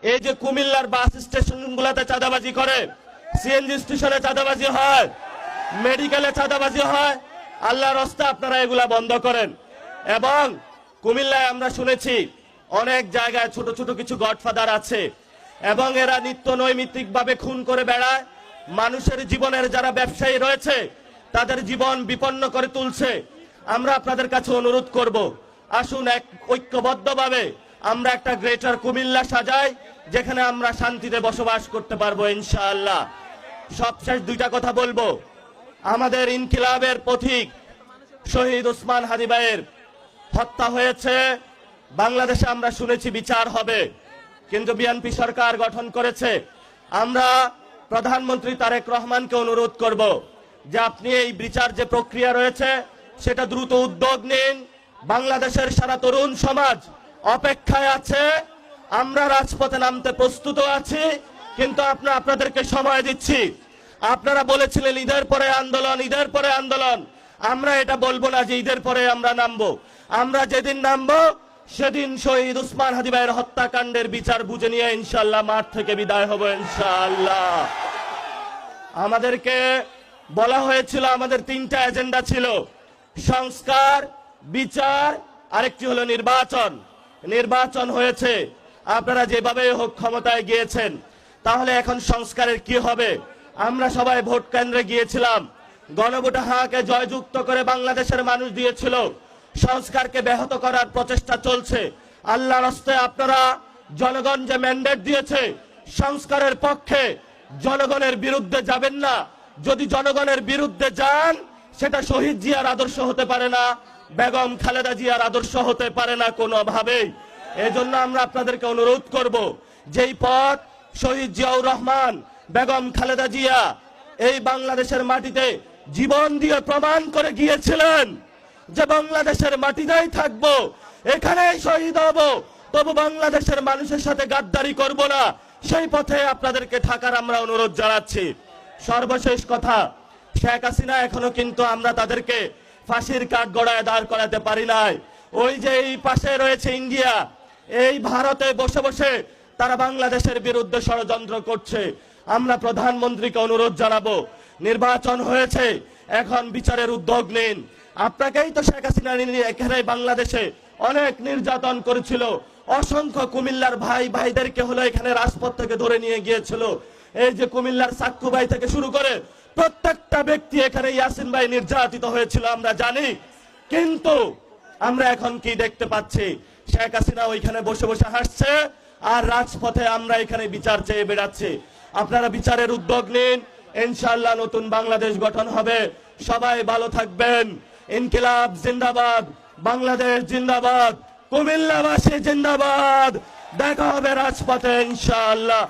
এই যে কুমিল্লার বাস স্টেশনগুলোতে চাঁদাবাজি করে, সিএনজি স্টেশনে চাঁদাবাজি হয়, মেডিকেলে চাঁদাবাজি হয়, আল্লাহর রাস্তে আপনারা এগুলা বন্ধ করেন। এবং কুমিল্লায় আমরা শুনেছি অনেক জায়গায় ছোট ছোট কিছু গডফাদার আছে এবং এরা নিত্য নৈমিত্তিকভাবে খুন করে বেড়ায়, মানুষের জীবনের যারা ব্যবসায়ী রয়েছে তাদের জীবন বিপন্ন করে তুলছে। আমরা আপনাদের কাছে অনুরোধ করব, আসুন এক ঐক্যবদ্ধভাবে আমরা একটা গ্রেটার কুমিল্লা সাজাই, যেখানে আমরা শান্তিতে বসবাস করতে পারবো ইনশাআল্লাহ। সবশেষ দুইটা কথা বলবো। আমাদের ইনকিলাবের পথিক শহীদ ওসমান হাদি ভাইয়ের হত্যা হয়েছে, বাংলাদেশে আমরা শুনেছি বিচার হবে, কিন্তু বিএনপি সরকার গঠন করেছে। আমরা প্রধানমন্ত্রী তারেক রহমানকে অনুরোধ করব যে আপনি এই বিচার যে প্রক্রিয়া রয়েছে সেটা দ্রুত উদ্যোগ নিন। বাংলাদেশের সারা তরুণ সমাজ অপেক্ষায় আছে, আমরা রাজপথে নামতে প্রস্তুত আছি, কিন্তু আপনাদেরকে সময় দিচ্ছি। আপনারা বলেছিলেন ঈদের পরে আন্দোলন, ঈদের পরে আন্দোলন। আমরা এটা বলবো না যে ঈদের পরে আমরা নামবো। আমরা যেদিন নামবো সেদিন শহীদ ওসমান হাদি ভাইয়ের হত্যাকাণ্ডের বিচার বুঝে নিয়ে ইনশাআল্লাহ মাঠ থেকে বিদায় হব ইনশাআল্লাহ। আমাদেরকে বলা হয়েছিল আমাদের তিনটা এজেন্ডা ছিল, সংস্কার, বিচার, আরেকটি হলো নির্বাচন। নির্বাচন হয়েছে, আপনারা যেভাবে হোক ক্ষমতায় গিয়েছেন, তাহলে এখন সংস্কারের কি হবে? আমরা সবাই ভোট কেন্দ্রে গিয়েছিলাম, গণভোটে হাঁকে জয়যুক্ত করে বাংলাদেশের মানুষ দিয়েছিল। সংস্কারকে ব্যাহত করার প্রচেষ্টা চলছে। আল্লাহর রাস্তে আপনারা জনগণ যে ম্যান্ডেট দিয়েছে সংস্কারের পক্ষে, জনগণের বিরুদ্ধে যাবেন না। যদি জনগণের বিরুদ্ধে যান সেটা শহীদ জিয়ার আদর্শ হতে পারে না, বেগম খালেদা জিয়ার আদর্শ হতে পারে না কোনোভাবেই। এজন্য আমরা আপনাদেরকে অনুরোধ করব, যেই পথ শহীদ জিয়াউর রহমান, বেগম খালেদা জিয়া এই বাংলাদেশের মাটিতে জীবন দিয়ে প্রমাণ করে গিয়েছিলেন যে বাংলাদেশের মাটিতেই থাকবো, এখানেই শহীদ হব, তবু বাংলাদেশের মানুষের সাথে গাদ্দারি করব না, সেই পথে আপনাদেরকে থাকার আমরা অনুরোধ জানাচ্ছি। সর্বশেষ কথা, শেখ হাসিনা এখনো কিন্তু আমরা তাদেরকে ফাঁসির কাঠ গড়ায় দাঁড় করাতে পারি নাই। ওই যে এই পাশে রয়েছে ইন্ডিয়া, এই ভারতে বসে বসে তারা বাংলাদেশের বিরুদ্ধে ষড়যন্ত্র করছে। আমরা প্রধানমন্ত্রীকে অনুরোধ জানাবো, নির্বাচন হয়েছে, এখন বিচারের উদ্যোগ নিন। আপনাকেই তো শেখ হাসিনা এখানে বাংলাদেশে অনেক নির্যাতন করেছিল, অসংখ্য কুমিল্লার ভাইদেরকে হলো এখানে রাজপথ থেকে ধরে নিয়ে গিয়েছিল। এই যে কুমিল্লার সাক্কু ভাই থেকে শুরু করে প্রত্যেকটা ব্যক্তি এখানে ইয়াসিন ভাই নির্যাতিত হয়েছিল আমরা জানি। কিন্তু আমরা এখন কি দেখতে পাচ্ছি? শেখ হাসিনা ওইখানে বসে বসে হাসছে, আর রাজপথে আমরা এখানে বিচার চেয়ে বেড়াচ্ছি। আপনারা বিচারের উদ্যোগ নিন, ইনশাআল্লাহ নতুন বাংলাদেশ গঠন হবে। সবাই ভালো থাকবেন। ইনকিলাব জিন্দাবাদ, বাংলাদেশ জিন্দাবাদ, কুমিল্লাবাসী জিন্দাবাদ। দেখা হবে রাজপথে ইনশাআল্লাহ।